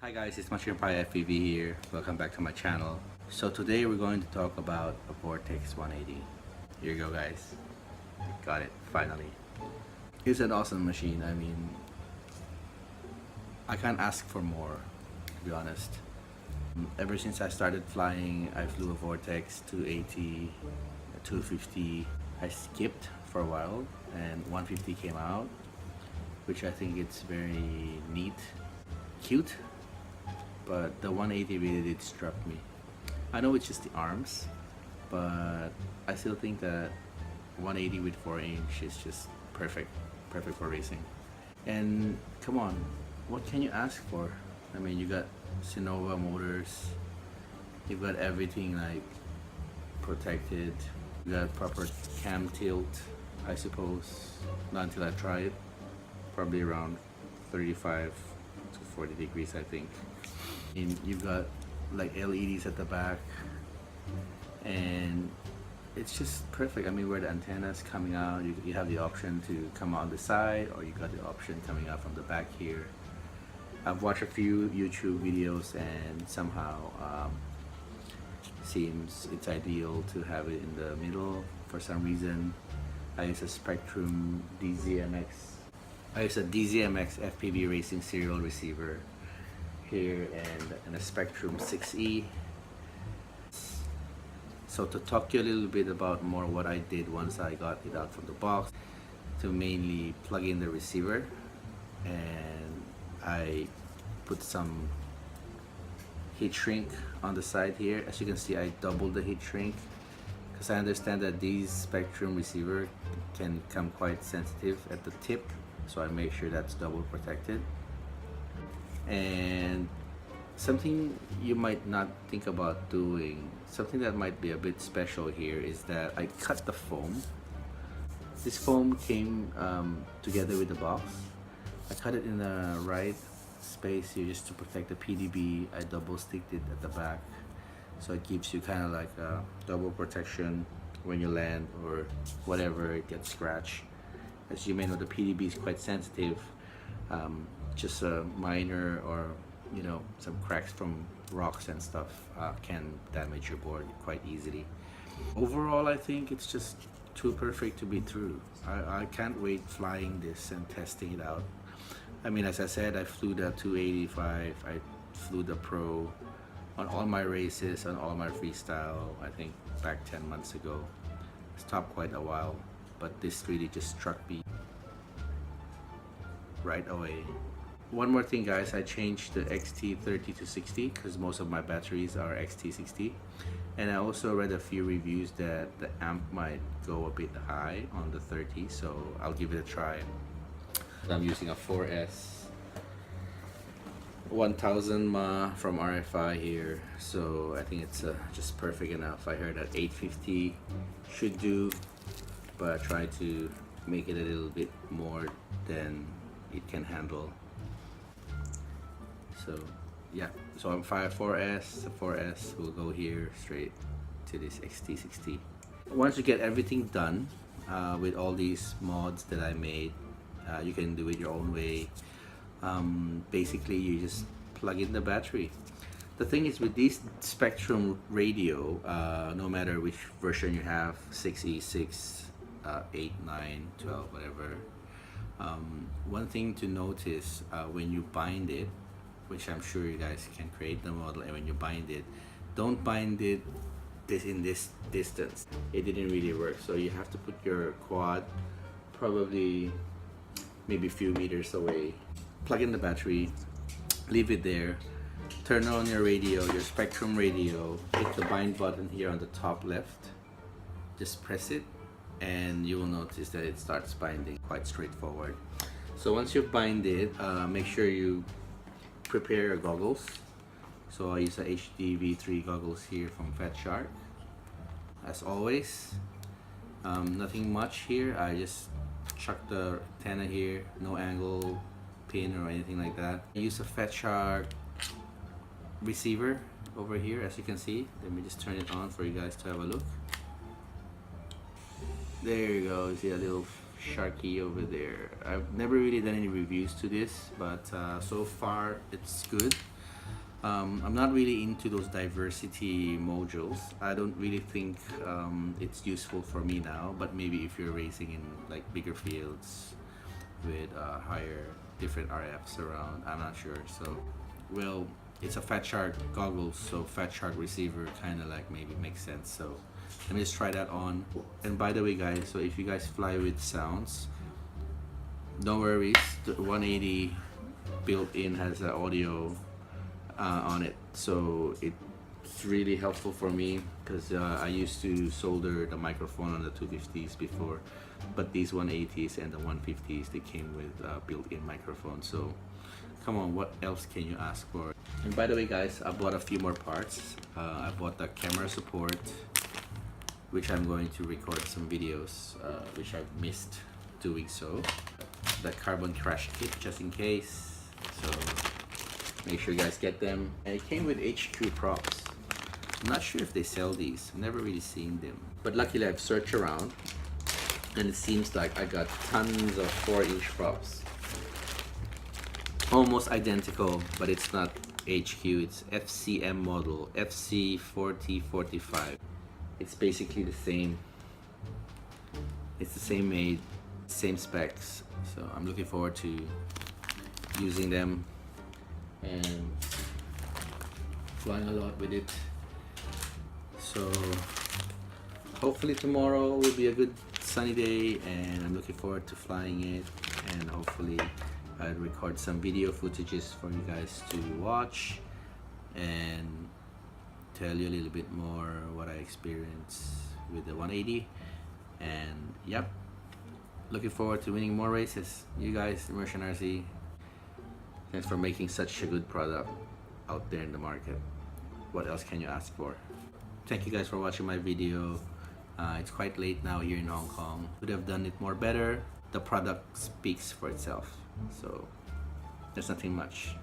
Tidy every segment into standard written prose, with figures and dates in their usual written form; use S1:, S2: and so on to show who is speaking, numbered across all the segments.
S1: Hi guys, it's MushroomPieFPV here. Welcome back to my channel. So today we're going to talk about a Vortex 180. Here you go guys. Got it, finally. It's an awesome machine. I mean, I can't ask for more, to be honest. Ever since I started flying, I flew a Vortex 280, a 250. I skipped for a while and 150 came out, which I think it's very neat, cute. But the 180 really did struck me. I know it's just the arms, but I still think that 180 with 4" is just perfect for racing. And come on, what can you ask for? I mean, you got Sinova motors, you've got everything like protected, you got proper cam tilt, I suppose, not until I try it, probably around 35 to 40 degrees I think. And you've got like LEDs at the back and it's just perfect. I mean, where the antenna's coming out, you have the option to come on the side, or you got the option coming out from the back here. I've watched a few YouTube videos and somehow seems it's ideal to have it in the middle. For some reason I use a Spectrum DZMX. I use a DZMX FPV racing serial receiver here and a Spectrum 6E. So to talk to you a little bit about more what I did once I got it out from the box, to mainly plug in the receiver, and I put some heat shrink on the side here. As you can see, I doubled the heat shrink because I understand that these Spectrum receiver can come quite sensitive at the tip, so I make sure that's double protected. And something you might not think about doing, something that might be a bit special here, is that I cut the foam. This foam came together with the box. I cut it in the right space here just to protect the PDB. I double sticked it at the back, so it gives you kind of like a double protection when you land or whatever it gets scratched. As you may know, the PDB is quite sensitive. Just a minor, or you know, some cracks from rocks and stuff can damage your board quite easily. Overall, I think it's just too perfect to be true. I can't wait flying this and testing it out. I mean, as I said, I flew the 285, I flew the Pro on all my races, on all my freestyle, I think back 10 months ago. Stopped quite a while, but this really just struck me right away. One more thing guys, I changed the XT30 to 60 because most of my batteries are XT60, and I also read a few reviews that the amp might go a bit high on the 30, so I'll give it a try. I'm using a 4S 1000 mAh from RFI here, so I think it's just perfect enough. I heard that 850 should do, but I try to make it a little bit more than it can handle. So yeah, so I'm 4S, the 4S will go here straight to this XT60. Once you get everything done with all these mods that I made, you can do it your own way. Basically you just plug in the battery. The thing is with this Spectrum radio, no matter which version you have, 6E, 6, 8, 9, 12, whatever, one thing to notice when you bind it, which I'm sure you guys can create the model, and when you bind it, don't bind it in this distance. It didn't really work, so you have to put your quad probably maybe a few meters away. Plug in the battery, leave it there, turn on your radio, your Spectrum radio, hit the bind button here on the top left, just press it, and you will notice that it starts binding. Quite straightforward. So once you bind it, make sure you prepare your goggles. So I use a HD V3 goggles here from Fat Shark. As always, nothing much here. I just chuck the antenna here, no angle pin or anything like that. I use a Fat Shark receiver over here, as you can see. Let me just turn it on for you guys to have a look. There you go, you see a little Sharky over there. I've never really done any reviews to this, but so far it's good. I'm not really into those diversity modules. I don't really think it's useful for me now, but maybe if you're racing in like bigger fields with higher different RFs around, I'm not sure. So, well, it's a Fat Shark goggles, so Fat Shark receiver kind of like maybe makes sense. So let me just try that on. And by the way guys, so if you guys fly with sounds, no worries, the 180 built-in has an audio on it, so it's really helpful for me because I used to solder the microphone on the 250s before, but these 180s and the 150s, they came with built-in microphone. So come on, what else can you ask for? And by the way guys, I bought a few more parts. I bought the camera support, which I'm going to record some videos which I've missed doing so. The carbon crash kit just in case, so make sure you guys get them. And it came with HQ props. I'm not sure if they sell these, I've never really seen them, but luckily I've searched around and it seems like I got tons of 4-inch props, almost identical, but it's not HQ, it's FCM model FC4045. It's basically the same, it's the same made, same specs, so I'm looking forward to using them and flying a lot with it. So hopefully tomorrow will be a good sunny day, and I'm looking forward to flying it, and hopefully I'll record some video footages for you guys to watch and tell you a little bit more what I experienced with the 180. And yep, looking forward to winning more races. You guys, Immersion RC, thanks for making such a good product out there in the market. What else can you ask for? Thank you guys for watching my video. It's quite late now here in Hong Kong. Could have done it more better. The product speaks for itself, so there's nothing much.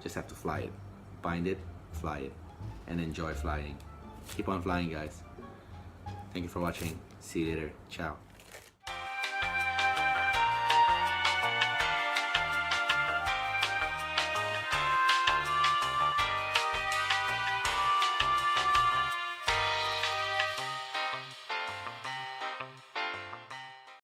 S1: Just have to fly it, bind it, fly it, and enjoy flying. Keep on flying guys. Thank you for watching. See you later. Ciao.